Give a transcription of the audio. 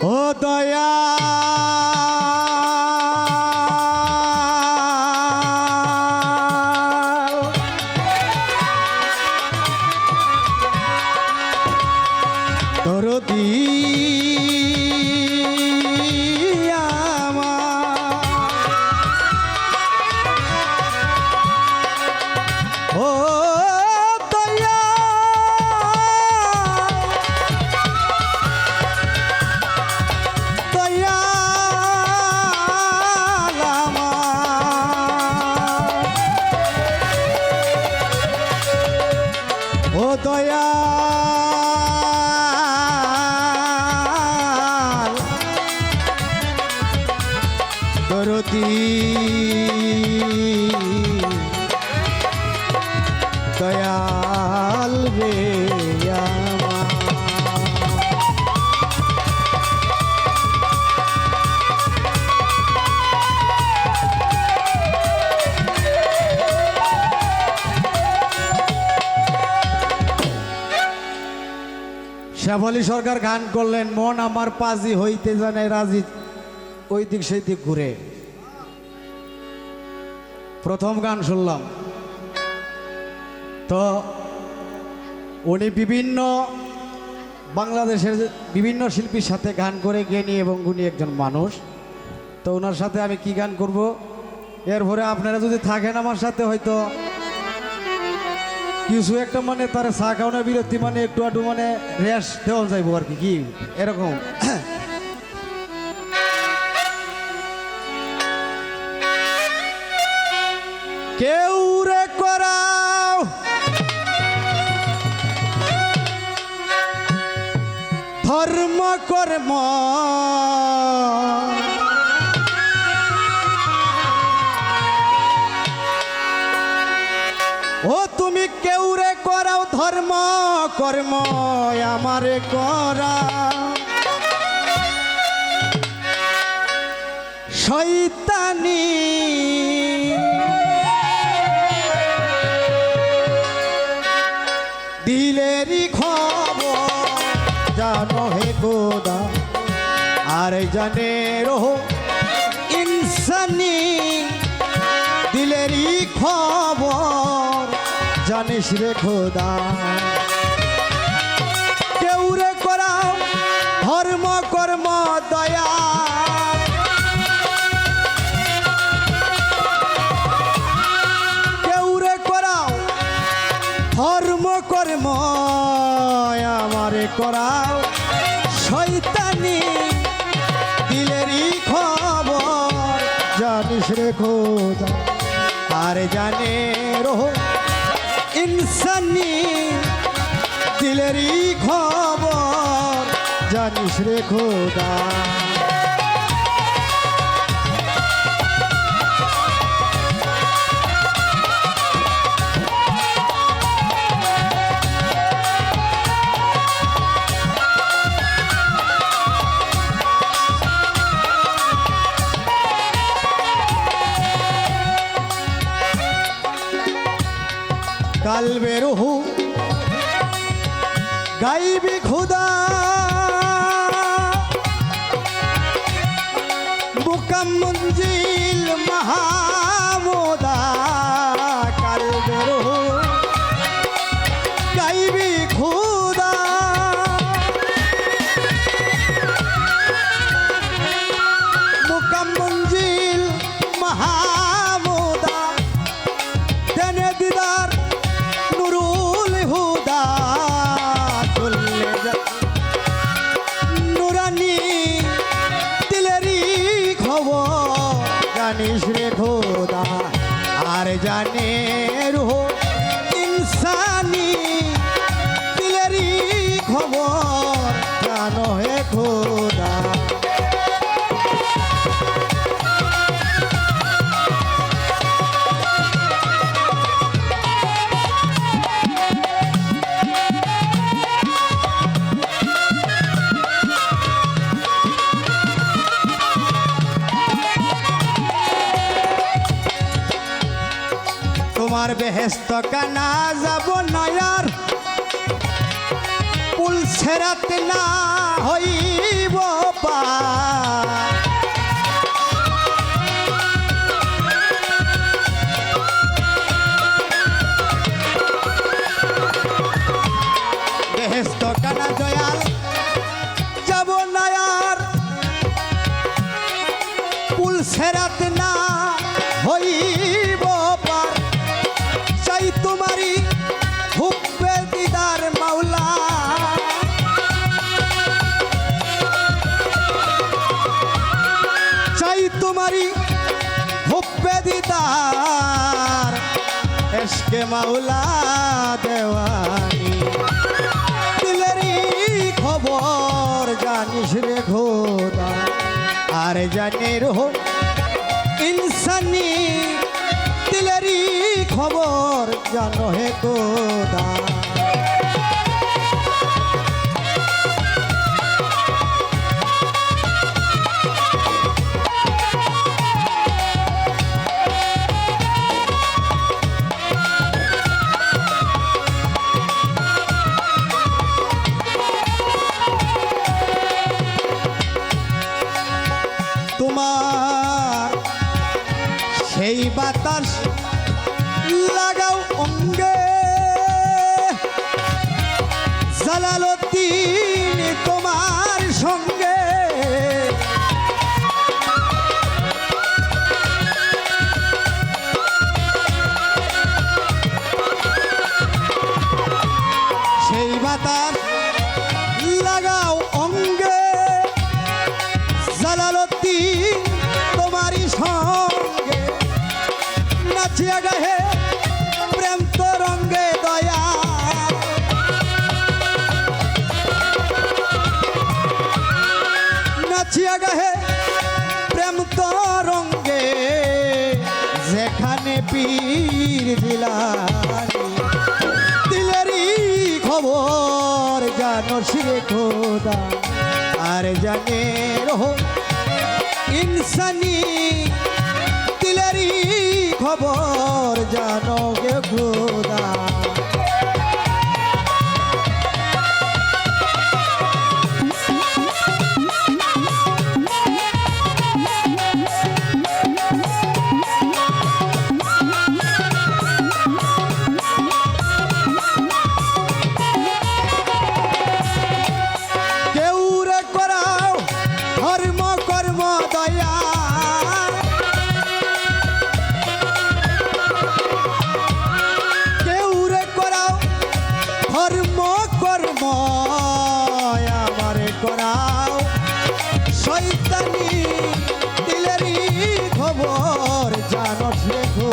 ও দয়া দরদি দয়াল দরদি দয়াল রে শ্যামলী সরকার গান করলেন মন আমার পাজি হইতে জানে রাজি ওই দিক সেই দিক ঘুরে। প্রথম গান শুনলাম তো উনি বিভিন্ন বাংলাদেশের বিভিন্ন শিল্পীর সাথে গান করে জ্ঞানী এবং গুণী একজন মানুষ। তো ওনার সাথে আমি কি গান করব, এরপরে আপনারা যদি থাকেন আমার সাথে হয়তো কিছু একটা মানে তার চা খাওয়ানোর বিরতি মানে একটু আটু মানে রেস্ট দেওয়া যাইব আর কি এরকম। কেউ রে করাও ধর্ম কর্ম ও তুমি কেউ রে করাও ধর্ম কর্ম আমারে করা শয়তানি দিলেরই খবর জানো হে গোদা আর জানে রো ইনসানি দিলেরই খবর জানিস রে খোদা। কেউ রে করাও ধর্ম কর্ম দয়া কেউ রে করাও ধর্ম কর্ম আমারে করাও শয়তানি দিলেরই খবর জানিস রে খোদা আর জানে রো ইনসানি দিলেরই খবর জানিস রে খোদা। কালবে রুহু গাইবি খুদা বুকাম মঞ্জিল মাহমুদা কালবে রুহু গাইবি খুদা বুকাম মঞ্জিল মাহমুদা দেনে দিদার জানিস রে খোদা আর জানে রো ইনসানি দিলেরই খবর জানো হে খোদা। তোমার বেহেস্ত কানা যাব নয়ার পুল ছেড়াতে না হইব পা সেরাত না হইব পার, চাই তোমারই হুব্বে দিদার মাওলা। চাই তোমারই হুব্বে দিদার, এশকে মাওলা দেওয়ানি। দিলেরই খবর জানিস রে খোদা, আর জানির হো ইনসানি। দিলেরই খবর জানো হে খোদা। তোমার সেই বাতাস লাগাও অঙ্গে, জালালউদ্দিন তোমার সঙ্গে। সেই বাতাস লাগাও অঙ্গে, জালালউদ্দিন তোমারই সঙ্গে। নাচিয়া গাহে প্রেম তরঙ্গে দয়া, নাচিয়া গাহে প্রেম তরঙ্গে। যেখানে পীর জিলানী, দিলেরই খবর জানো রে খোদা, আর জানে রহো ইনসানি। দিলেরই খবর জানো গে খোদা। কেউ রে করাও ধর্ম কর্ম দয়া, কেউ রে করাও ধর্ম কর্ম, আমারে করাও শয়তানি। দিলেরই খবর জানো রে খোদা।